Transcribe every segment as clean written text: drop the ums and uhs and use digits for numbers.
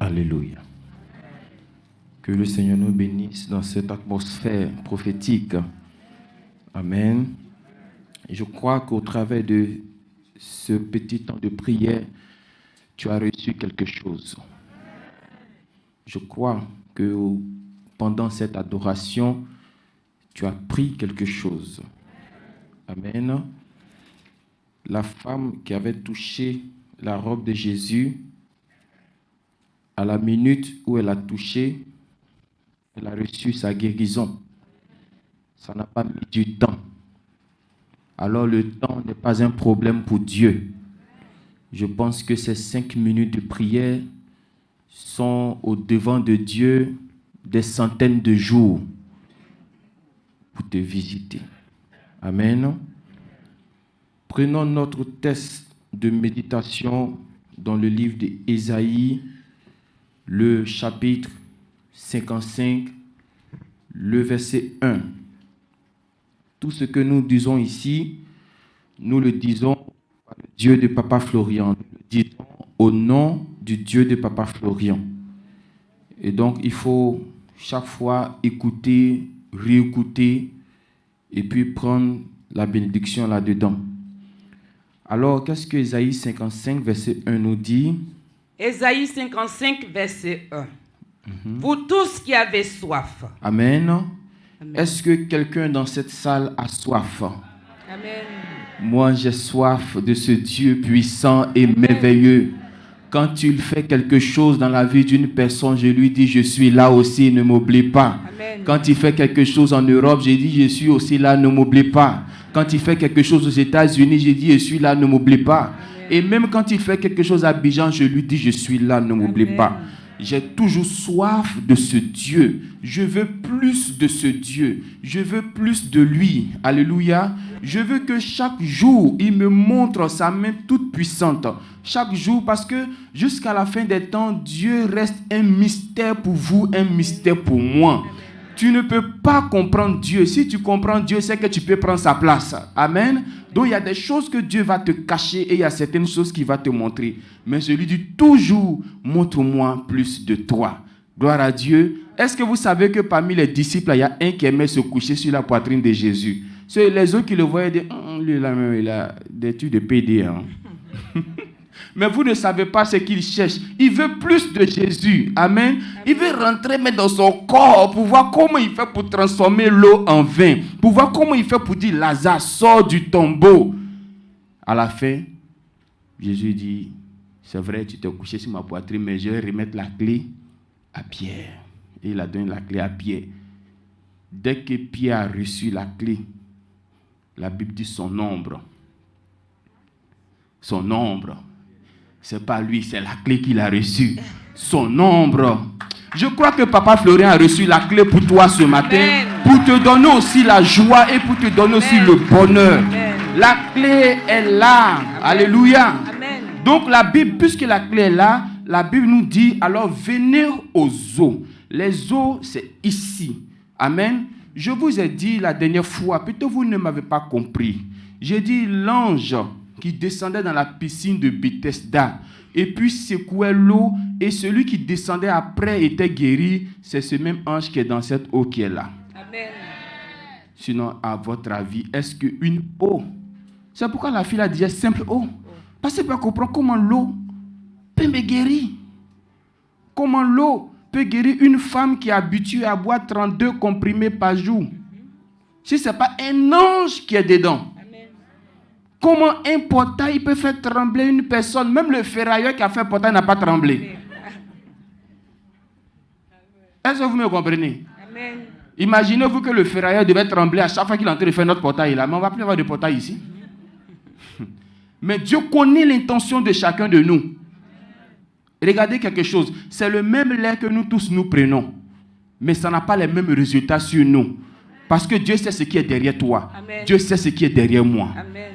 Alléluia. Que le Seigneur nous bénisse dans cette atmosphère prophétique. Amen. Je crois qu'au travers de ce petit temps de prière, tu as reçu quelque chose. Je crois que pendant cette adoration, tu as pris quelque chose. Amen. La femme qui avait touché la robe de Jésus, à la minute où elle a touché, elle a reçu sa guérison. Ça n'a pas mis du temps. Alors le temps n'est pas un problème pour Dieu. Je pense que ces 5 minutes de prière sont au devant de Dieu des centaines de jours pour te visiter. Amen. Prenons notre texte de méditation dans le livre d'Ésaïe, le chapitre 55, le verset 1. Tout ce que nous disons ici, nous le disons par le Dieu de Papa Florian. Nous le disons au nom du Dieu de Papa Florian. Et donc, il faut chaque fois écouter, réécouter, et puis prendre la bénédiction là-dedans. Alors, qu'est-ce que Ésaïe 55, verset 1 nous dit? Ésaïe 55, verset 1. Vous tous qui avez soif. Amen. Amen. Est-ce que quelqu'un dans cette salle a soif? Amen. Moi, j'ai soif de ce Dieu puissant et merveilleux. Quand il fait quelque chose dans la vie d'une personne, je lui dis, je suis là aussi, ne m'oublie pas. Amen. Quand il fait quelque chose en Europe, j'ai dit, je suis aussi là, ne m'oublie pas. Quand il fait quelque chose aux États-Unis, j'ai dit, je suis là, ne m'oublie pas. Amen. Et même quand il fait quelque chose à Abidjan, je lui dis, je suis là, ne m'oublie Amen. pas. J'ai toujours soif de ce Dieu. Je veux plus de ce Dieu. Je veux plus de lui. Alléluia. Je veux que chaque jour, il me montre sa main toute puissante. Chaque jour, parce que jusqu'à la fin des temps, Dieu reste un mystère pour vous, un mystère pour moi. Tu ne peux pas comprendre Dieu. Si tu comprends Dieu, c'est que tu peux prendre sa place. Amen. Donc il y a des choses que Dieu va te cacher et il y a certaines choses qu'il va te montrer. Mais je lui dis toujours, montre-moi plus de toi. Gloire à Dieu. Est-ce que vous savez que parmi les disciples, il y a un qui aimait se coucher sur la poitrine de Jésus? C'est les autres qui le voyaient dire, lui là même, il a des trucs de PD. Hein. Mais vous ne savez pas ce qu'il cherche. Il veut plus de Jésus. Amen. Il veut rentrer mais dans son corps pour voir comment il fait pour transformer l'eau en vin. Pour voir comment il fait pour dire, Lazare, sors du tombeau. À la fin, Jésus dit, c'est vrai, tu t'es couché sur ma poitrine, mais je vais remettre la clé à Pierre. Et il a donné la clé à Pierre. Dès que Pierre a reçu la clé, la Bible dit son ombre. Son ombre. C'est pas lui, c'est la clé qu'il a reçue. Son ombre. Je crois que Papa Florian a reçu la clé pour toi ce matin. Amen. Pour te donner aussi la joie et pour te donner aussi Amen. le bonheur. Amen. La clé est là. Amen. Alléluia. Amen. Donc la Bible, puisque la clé est là, la Bible nous dit, alors venez aux eaux. Les eaux, c'est ici. Amen. Je vous ai dit la dernière fois, peut-être vous ne m'avez pas compris. J'ai dit l'ange qui descendait dans la piscine de Bethesda et puis secouait l'eau, et celui qui descendait après était guéri. C'est ce même ange qui est dans cette eau qui est là. Amen. Sinon, à votre avis, est-ce qu'une eau, c'est pourquoi la fille a dit simple eau, parce qu'elle peut comprendre comment l'eau peut me guérir. Comment l'eau peut guérir une femme qui est habituée à boire 32 comprimés par jour. Si ce n'est pas un ange qui est dedans. Comment un portail peut faire trembler une personne? Même le ferrailleur qui a fait portail n'a pas tremblé. Est-ce que vous me comprenez? Amen. Imaginez-vous que le ferrailleur devait trembler à chaque fois qu'il est en train de faire notre portail là. Mais on ne va plus avoir de portail ici. Mais Dieu connaît l'intention de chacun de nous. Regardez quelque chose. C'est le même lait que nous tous nous prenons. Mais ça n'a pas les mêmes résultats sur nous. Parce que Dieu sait ce qui est derrière toi. Amen. Dieu sait ce qui est derrière moi. Amen.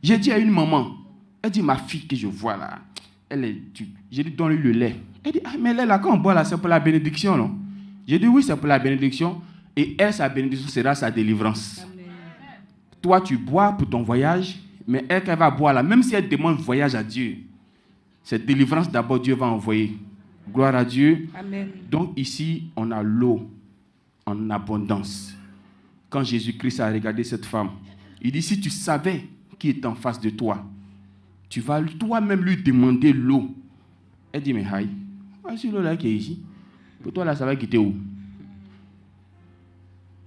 J'ai dit à une maman, elle dit, ma fille que je vois là, elle est dure. J'ai dit, donne-lui le lait. Elle dit, ah, mais le lait là, quand on boit là, c'est pour la bénédiction, non? J'ai dit, oui, c'est pour la bénédiction. Et elle, sa bénédiction sera sa délivrance. Amen. Toi, tu bois pour ton voyage, mais elle, va boire là, même si elle demande voyage à Dieu, cette délivrance d'abord, Dieu va envoyer. Gloire à Dieu. Amen. Donc ici, on a l'eau en abondance. Quand Jésus-Christ a regardé cette femme, il dit, si tu savais qui est en face de toi, tu vas toi-même lui demander l'eau. Elle dit, mais aïe, c'est l'eau là qui est ici. Pour toi là, ça va quitter où?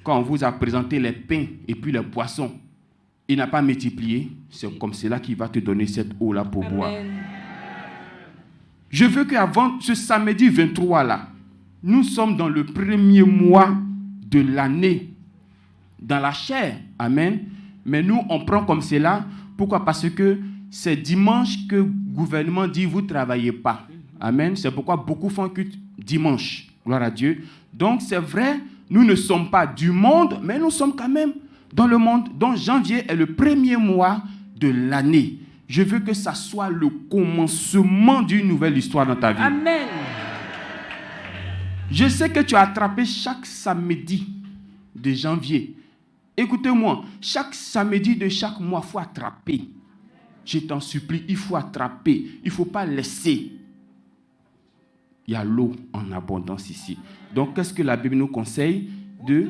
Quand on vous a présenté les pains et puis les poissons, il n'a pas multiplié, c'est comme cela qu'il va te donner cette eau-là pour boire. Je veux qu'avant ce samedi 23 là, nous sommes dans le premier mois de l'année, dans la chair. Amen. Mais nous, on prend comme cela. Pourquoi? Parce que c'est dimanche que le gouvernement dit vous ne travaillez pas. Amen. C'est pourquoi beaucoup font culte dimanche. Gloire à Dieu. Donc c'est vrai, nous ne sommes pas du monde, mais nous sommes quand même dans le monde. Donc janvier est le premier mois de l'année. Je veux que ça soit le commencement d'une nouvelle histoire dans ta vie. Amen. Je sais que tu as attrapé chaque samedi de janvier. Écoutez-moi, chaque samedi de chaque mois, il faut attraper. Je t'en supplie, il faut attraper. Il ne faut pas laisser. Il y a l'eau en abondance ici. Donc, qu'est-ce que la Bible nous conseille de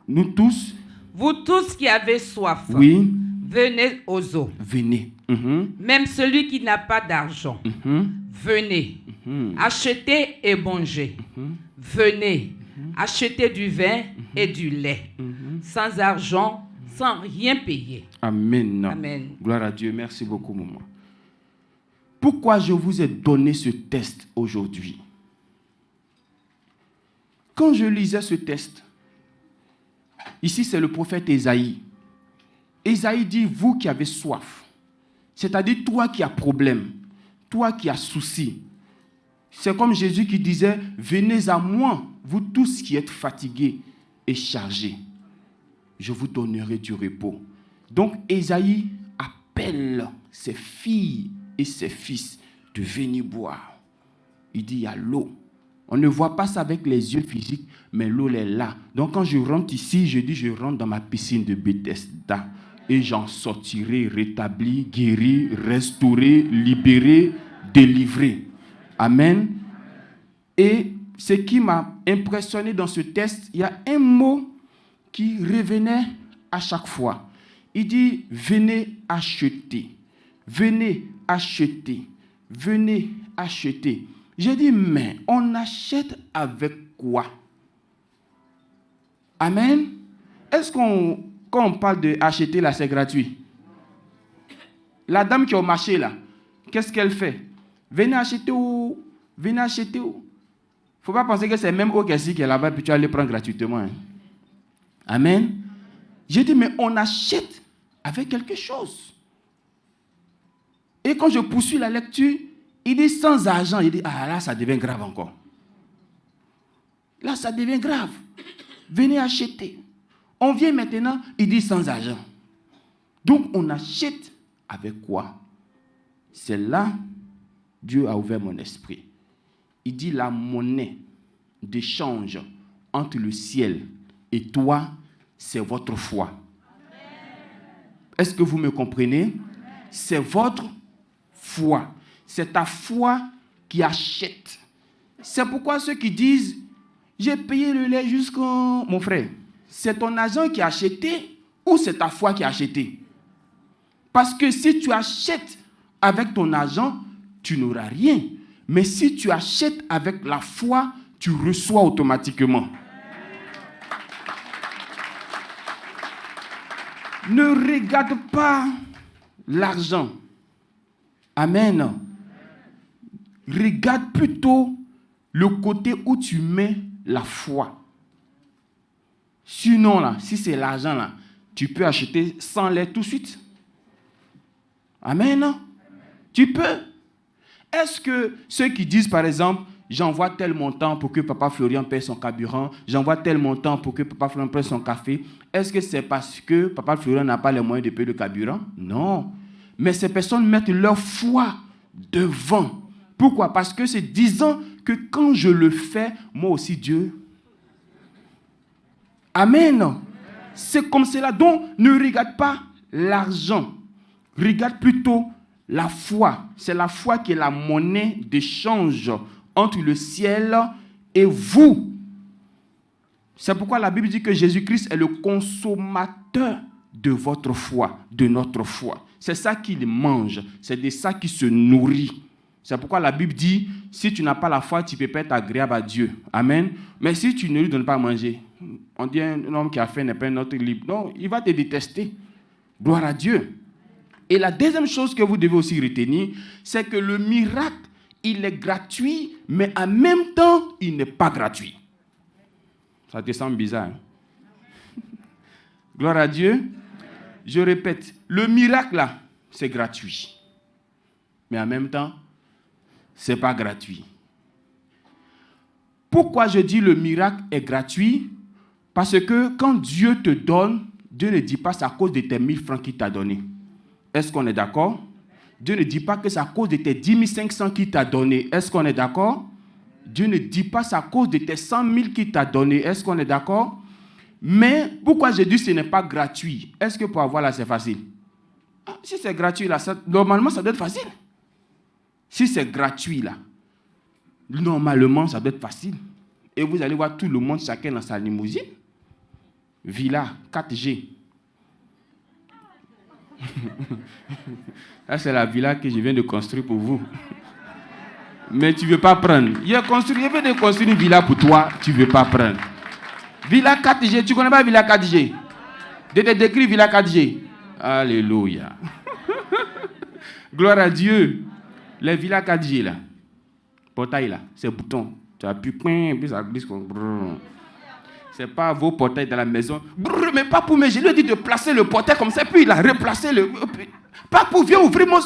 nous tous? Vous tous qui avez soif, oui, venez aux eaux. Venez. Même celui qui n'a pas d'argent, venez. Achetez et mangez. Venez. Achetez du vin et du lait. Sans argent, sans rien payer. Amen. Amen. Gloire à Dieu. Merci beaucoup, maman. Pourquoi je vous ai donné ce test aujourd'hui? Quand je lisais ce test, ici c'est le prophète Ésaïe. Ésaïe dit, vous qui avez soif, c'est-à-dire toi qui as problème, toi qui as souci. C'est comme Jésus qui disait, venez à moi, vous tous qui êtes fatigués et chargés. Je vous donnerai du repos. Donc Ésaïe appelle ses filles et ses fils de venir boire. Il dit, il y a l'eau. On ne voit pas ça avec les yeux physiques, mais l'eau est là. Donc quand je rentre ici, je dis, je rentre dans ma piscine de Bethesda. Et j'en sortirai rétabli, guéri, restauré, libéré, délivré. Amen. Et ce qui m'a impressionné dans ce test, il y a un mot qui revenait à chaque fois. Il dit, venez acheter. Venez acheter. Venez acheter. J'ai dit, mais on achète avec quoi? Amen. Est-ce quand on parle d'acheter là, c'est gratuit? La dame qui est au marché là, qu'est-ce qu'elle fait? Venez acheter où? Venez acheter où? Il ne faut pas penser que c'est même au Kessie qui est là-bas, puis tu vas les prendre gratuitement. Hein. Amen. J'ai dit, mais on achète avec quelque chose. Et quand je poursuis la lecture, il dit sans argent. Il dit, ah là, ça devient grave encore. Là, ça devient grave. Venez acheter. On vient maintenant, il dit sans argent. Donc, on achète avec quoi? C'est là, Dieu a ouvert mon esprit. Il dit la monnaie d'échange entre le ciel et toi, c'est votre foi. Est-ce que vous me comprenez? C'est votre foi. C'est ta foi qui achète. C'est pourquoi ceux qui disent, j'ai payé le lait jusqu'au... Mon frère, c'est ton argent qui a acheté ou c'est ta foi qui a acheté? Parce que si tu achètes avec ton argent, tu n'auras rien. Mais si tu achètes avec la foi, tu reçois automatiquement. Ne regarde pas l'argent. Amen. Regarde plutôt le côté où tu mets la foi. Sinon, là, si c'est l'argent, là, tu peux acheter sans lait tout de suite. Amen. Tu peux. Est-ce que ceux qui disent, par exemple, j'envoie tel montant pour que Papa Florian paie son carburant, j'envoie tel montant pour que Papa Florian paie son café, est-ce que c'est parce que Papa Florian n'a pas les moyens de payer le carburant? Non. Mais ces personnes mettent leur foi devant. Pourquoi? Parce que c'est disant que quand je le fais, moi aussi Dieu. Amen. C'est comme cela. Donc, ne regarde pas l'argent. Regarde plutôt la foi. C'est la foi qui est la monnaie d'échange entre le ciel et vous. C'est pourquoi la Bible dit que Jésus-Christ est le consommateur de votre foi, de notre foi. C'est ça qu'il mange, c'est de ça qu'il se nourrit. C'est pourquoi la Bible dit, si tu n'as pas la foi, tu ne peux pas être agréable à Dieu. Amen. Mais si tu ne lui donnes pas à manger, on dit un homme qui a faim n'est pas un autre libre. Non, il va te détester. Gloire à Dieu. Et la deuxième chose que vous devez aussi retenir, c'est que le miracle, il est gratuit, mais en même temps, il n'est pas gratuit. Ça te semble bizarre. Hein? Gloire à Dieu. Je répète, le miracle là, c'est gratuit. Mais en même temps, ce n'est pas gratuit. Pourquoi je dis le miracle est gratuit? Parce que quand Dieu te donne, Dieu ne dit pas c'est à cause de tes 1000 francs qu'il t'a donné. Est-ce qu'on est d'accord? Dieu ne dit pas que c'est à cause de tes 10 500 qu'il t'a donné. Est-ce qu'on est d'accord? Dieu ne dit pas c'est à cause de tes 100 000 qu'il t'a donné. Est-ce qu'on est d'accord? Mais pourquoi j'ai dit que ce n'est pas gratuit? Est-ce que pour avoir là, c'est facile? Si c'est gratuit là, normalement, ça doit être facile. Si c'est gratuit là, normalement, ça doit être facile. Et vous allez voir tout le monde, chacun dans sa limousine. Villa 4G. Ça, c'est la villa que je viens de construire pour vous. Mais tu ne veux pas prendre. Je viens de construire une villa pour toi, tu ne veux pas prendre. Villa 4G, tu ne connais pas Villa 4G? De te décrire Villa 4G. Alléluia. Gloire à Dieu. Les villas 4G là, portail là, c'est bouton. Tu appuies, puis ça glisse comme. C'est pas vos portails dans la maison. Mais pas pour moi. Je lui ai dit de placer le portail comme ça, puis il a replacé le. Pas pour viens ouvrir mon.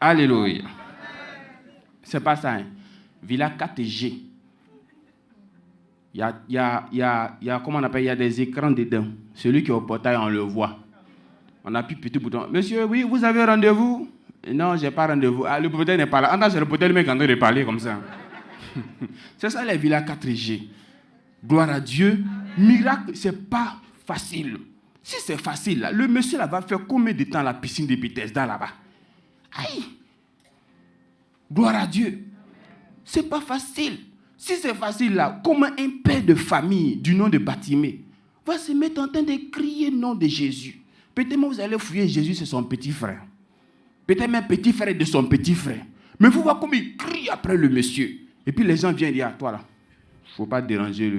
Alléluia. C'est pas ça. Hein. Villa 4G. Il y a, comment on appelle, il y a des écrans dedans. Celui qui est au portail, on le voit. On appuie petit bouton. Monsieur, oui, vous avez rendez-vous? Non, je n'ai pas rendez-vous. Le propriétaire n'est pas là. C'est le propriétaire lui-même qui est en train de parler comme ça. C'est ça les villas 4G. Gloire à Dieu. Miracle, ce n'est pas facile. Si c'est facile, là, le monsieur là, va faire combien de temps à la piscine de Bethesda là-bas? Aïe! Gloire à Dieu. Ce n'est pas facile. Si c'est facile là, comment un père de famille du nom de Batimée va se mettre en train de crier le nom de Jésus? Peut-être même vous allez fouiller Jésus, c'est son petit frère. Peut-être même petit frère de son petit frère. Mais vous voyez comment il crie après le monsieur. Et puis les gens viennent dire, toi là, il ne faut pas déranger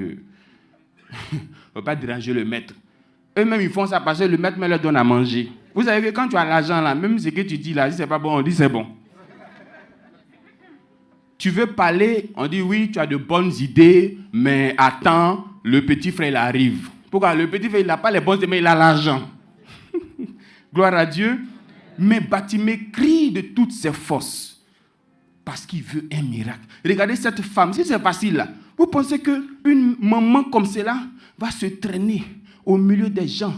le maître. Eux-mêmes, ils font ça parce que le maître me leur donne à manger. Vous savez que quand tu as l'argent là, même ce que tu dis là, si c'est pas bon, on dit c'est bon. Tu veux parler, on dit oui, tu as de bonnes idées, mais attends, le petit frère il arrive. Pourquoi? Le petit frère il n'a pas les bonnes idées, mais il a l'argent. Gloire à Dieu. Mais Batimée crie de toutes ses forces parce qu'il veut un miracle. Regardez cette femme, si c'est facile là, vous pensez qu'une maman comme celle-là va se traîner au milieu des gens?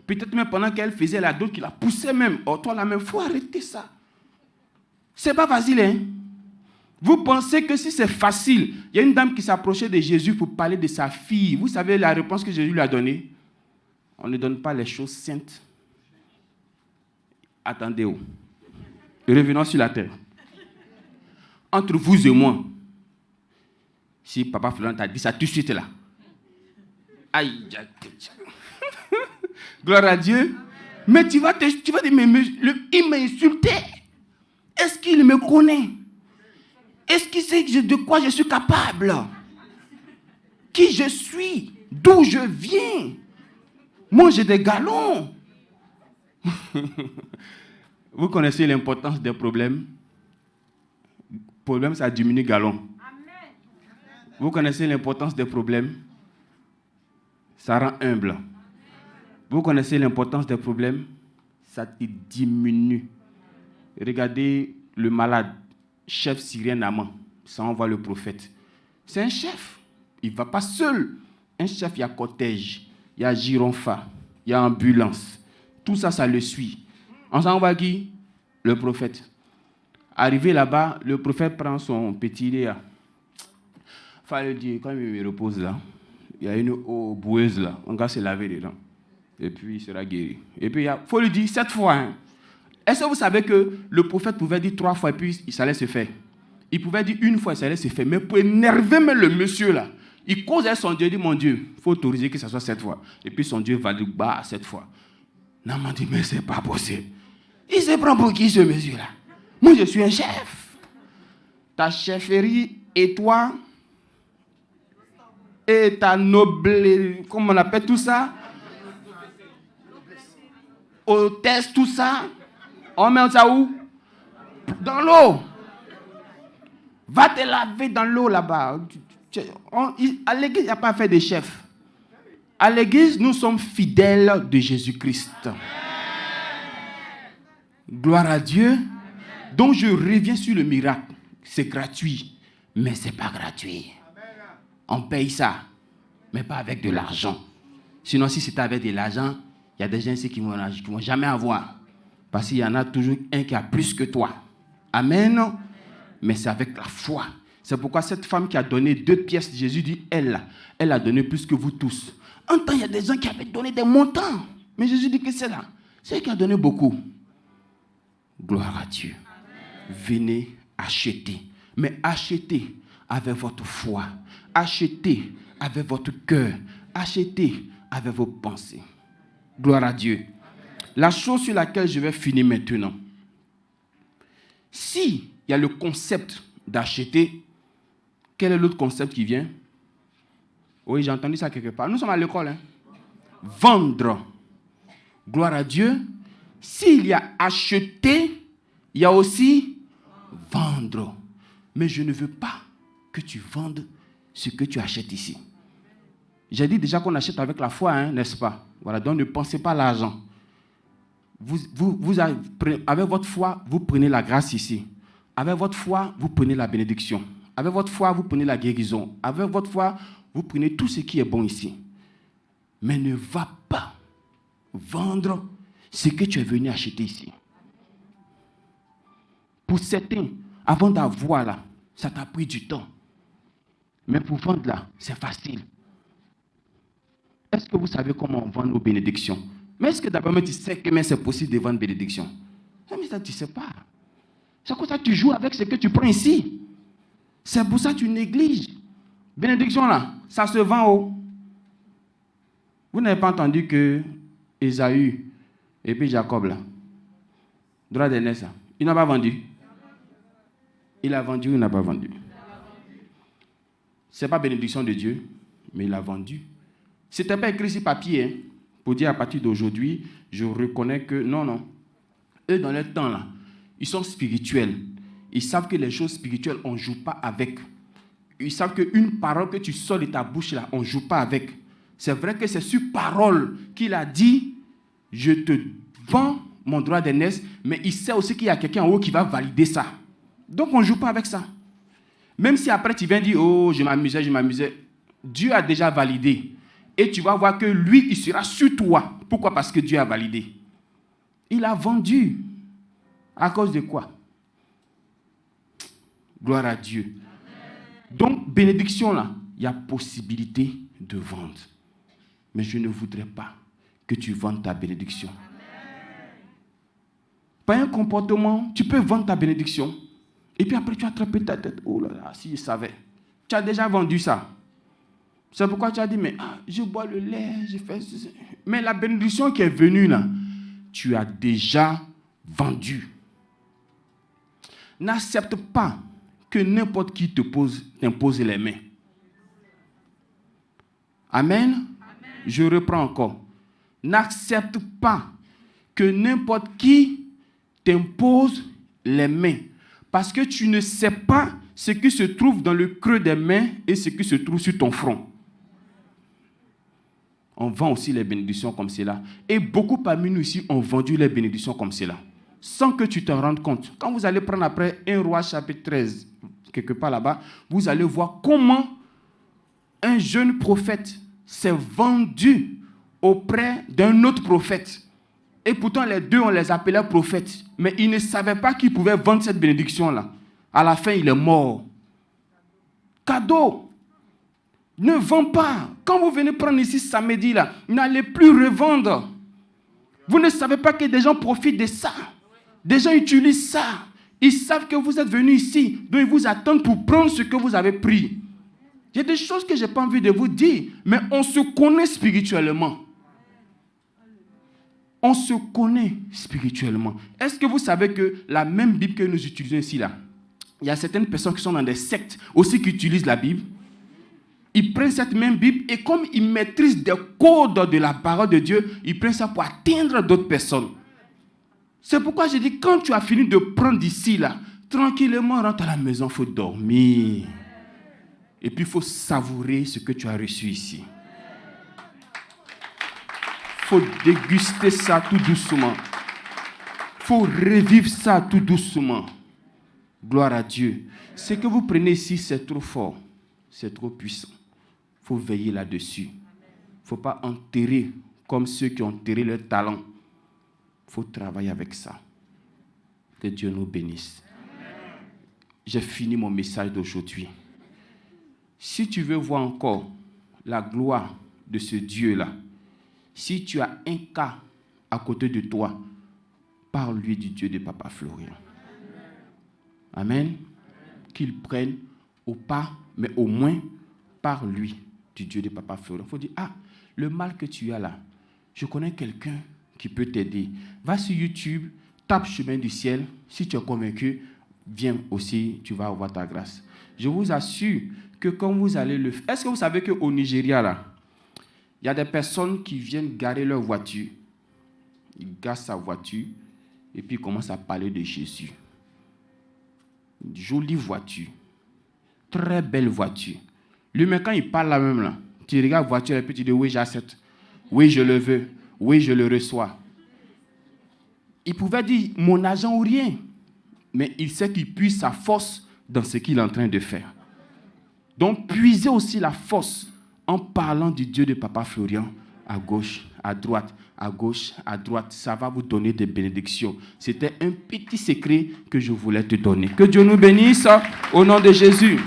Peut-être même pendant qu'elle faisait la d'autres qui la poussaient même. Oh, toi là même, il faut arrêter ça. C'est pas facile, hein? Vous pensez que si c'est facile, il y a une dame qui s'approchait de Jésus pour parler de sa fille. Vous savez la réponse que Jésus lui a donnée? On ne donne pas les choses saintes. Attendez-vous. Revenons sur la terre. Entre vous et moi, si Papa Florent t'a dit ça tout de suite là. Aïe, gloire à Dieu. Mais tu vas dire, il m'a insulté. Est-ce qu'il me connaît? Est-ce qu'il sait de quoi je suis capable? Qui je suis? D'où je viens? Moi, j'ai des galons. Vous connaissez l'importance des problèmes? Problème, ça diminue galon. Vous connaissez l'importance des problèmes? Ça rend humble. Vous connaissez l'importance des problèmes? Ça te diminue. Regardez le malade, chef syrien Naaman, ça envoie le prophète. C'est un chef. Il ne va pas seul. Un chef, il y a cortège, il y a gyrophare, il y a ambulance. Tout ça, ça le suit. On s'envoie qui? Le prophète. Arrivé là-bas, le prophète prend son petit lit. Il fallait dire, quand il me repose là, il y a une eau boueuse là, on va se laver dedans. Et puis il sera guéri. Et puis il faut lui dire 7 fois. Hein. Est-ce que vous savez que le prophète pouvait dire 3 fois et puis ça allait se faire? Il pouvait dire une fois, ça allait se faire. Mais pour énerver même le monsieur là, il cause à son Dieu, il dit, mon Dieu, il faut autoriser que ça soit 7 fois. Et puis son Dieu va dire, bah, 7 fois. Non, m'a dit, mais c'est pas possible. Il se prend pour qui ce monsieur là? Moi, je suis un chef. Ta chefferie et toi, et ta noble, comment on appelle tout ça? Hôtesse, tout ça. On met ça où? Dans l'eau. Va te laver dans l'eau là-bas. À l'église, il n'y a pas fait de chef. À l'église, nous sommes fidèles de Jésus-Christ. Gloire à Dieu. Donc, je reviens sur le miracle. C'est gratuit, mais ce n'est pas gratuit. On paye ça, mais pas avec de l'argent. Sinon, si c'était avec de l'argent, il y a des gens ici qui ne vont jamais avoir. Parce qu'il y en a toujours un qui a plus que toi. Amen. Mais c'est avec la foi. C'est pourquoi cette femme qui a donné 2 pièces, Jésus dit, elle a donné plus que vous tous. Un temps, il y a des gens qui avaient donné des montants. Mais Jésus dit que c'est là. C'est elle qui a donné beaucoup. Gloire à Dieu. Venez acheter. Mais achetez avec votre foi. Achetez avec votre cœur. Achetez avec vos pensées. Gloire à Dieu. La chose sur laquelle je vais finir maintenant. Si il y a le concept d'acheter, quel est l'autre concept qui vient? Oui, j'ai entendu ça quelque part. Nous sommes à l'école. Hein? Vendre. Gloire à Dieu. S'il y a acheter, il y a aussi vendre. Mais je ne veux pas que tu vendes ce que tu achètes ici. J'ai dit déjà qu'on achète avec la foi, hein, n'est-ce pas? Voilà, donc ne pensez pas à l'argent. Avec votre foi, vous prenez la grâce ici. Avec votre foi, vous prenez la bénédiction. Avec votre foi, vous prenez la guérison. Avec votre foi, vous prenez tout ce qui est bon ici. Mais ne va pas vendre ce que tu es venu acheter ici. Pour certains, avant d'avoir là, ça t'a pris du temps. Mais pour vendre là, c'est facile. Est-ce que vous savez comment on vend nos bénédictions? Mais est-ce que d'abord tu sais que c'est possible de vendre bénédiction? Mais ça, tu ne sais pas. C'est comme ça que tu joues avec ce que tu prends ici. C'est pour ça que tu négliges. Bénédiction là, ça se vend haut. Vous n'avez pas entendu que Ésaü et puis Jacob là, droit d'aînesse, il n'a pas vendu. Il a vendu ou il n'a pas vendu? Ce n'est pas bénédiction de Dieu, mais il a vendu. Ce n'était pas écrit sur papier, hein, pour dire à partir d'aujourd'hui, je reconnais que non. Eux, dans leur temps là, ils sont spirituels. Ils savent que les choses spirituelles, on ne joue pas avec. Ils savent qu'une parole que tu sors de ta bouche là, on ne joue pas avec. C'est vrai que c'est sur parole qu'il a dit, je te vends mon droit d'aînesse, mais il sait aussi qu'il y a quelqu'un en haut qui va valider ça. Donc on ne joue pas avec ça. Même si après tu viens dire, oh, je m'amusais. Dieu a déjà validé. Et tu vas voir que lui, il sera sur toi. Pourquoi? Parce que Dieu a validé. Il a vendu. À cause de quoi? Gloire à Dieu. Donc, bénédiction là, il y a possibilité de vendre. Mais je ne voudrais pas que tu vendes ta bénédiction. Par un comportement, tu peux vendre ta bénédiction. Et puis après, tu attrapes ta tête. Oh là là, si je savais. Tu as déjà vendu ça. C'est pourquoi tu as dit, mais je bois le lait, je fais ceci. Mais la bénédiction qui est venue là, tu as déjà vendu. N'accepte pas que n'importe qui t'impose les mains. Amen. Je reprends encore. N'accepte pas que n'importe qui t'impose les mains. Parce que tu ne sais pas ce qui se trouve dans le creux des mains et ce qui se trouve sur ton front. On vend aussi les bénédictions comme cela. Et beaucoup parmi nous ici ont vendu les bénédictions comme cela. Sans que tu t'en rendes compte. Quand vous allez prendre après 1 Roi chapitre 13, quelque part là-bas, vous allez voir comment un jeune prophète s'est vendu auprès d'un autre prophète. Et pourtant, les deux, on les appelait prophètes. Mais ils ne savaient pas qu'ils pouvaient vendre cette bénédiction-là. À la fin, il est mort. Cadeau. Ne vends pas. Quand vous venez prendre ici samedi, là, n'allez plus revendre. Vous ne savez pas que des gens profitent de ça. Des gens utilisent ça. Ils savent que vous êtes venus ici, donc ils vous attendent pour prendre ce que vous avez pris. Il y a des choses que je n'ai pas envie de vous dire, mais on se connaît spirituellement. On se connaît spirituellement. Est-ce que vous savez que la même Bible que nous utilisons ici, là, il y a certaines personnes qui sont dans des sectes aussi qui utilisent la Bible. Ils prennent cette même Bible et comme ils maîtrisent des codes de la parole de Dieu, ils prennent ça pour atteindre d'autres personnes. C'est pourquoi je dis, quand tu as fini de prendre d'ici, là, tranquillement, rentre à la maison, il faut dormir. Et puis, il faut savourer ce que tu as reçu ici. Il faut déguster ça tout doucement. Il faut revivre ça tout doucement. Gloire à Dieu. Ce que vous prenez ici, c'est trop fort. C'est trop puissant. Il faut veiller là-dessus. Il ne faut pas enterrer comme ceux qui ont enterré leur talent. Il faut travailler avec ça. Que Dieu nous bénisse. J'ai fini mon message d'aujourd'hui. Si tu veux voir encore la gloire de ce Dieu-là, si tu as un cas à côté de toi, parle-lui du Dieu de Papa Florian. Amen. Qu'il prenne au pas, mais au moins, parle-lui du Dieu de Papa Florian. Il faut dire, le mal que tu as là, je connais quelqu'un qui peut t'aider. Va sur YouTube, tape Chemin du ciel. Si tu es convaincu, viens aussi, tu vas avoir ta grâce. Je vous assure que quand vous allez le faire... Est-ce que vous savez qu'au Nigeria, là, il y a des personnes qui viennent garer leur voiture. Ils garent sa voiture et puis ils commencent à parler de Jésus. Une jolie voiture. Très belle voiture. Lui, mais quand il parle là même, là, tu regardes la voiture et puis tu dis, oui, j'accepte. Oui, je le veux. Oui, je le reçois. Il pouvait dire, mon argent ou rien. Mais il sait qu'il puise sa force dans ce qu'il est en train de faire. Donc, puisez aussi la force en parlant du Dieu de Papa Florian à gauche, à droite, à gauche, à droite. Ça va vous donner des bénédictions. C'était un petit secret que je voulais te donner. Que Dieu nous bénisse au nom de Jésus.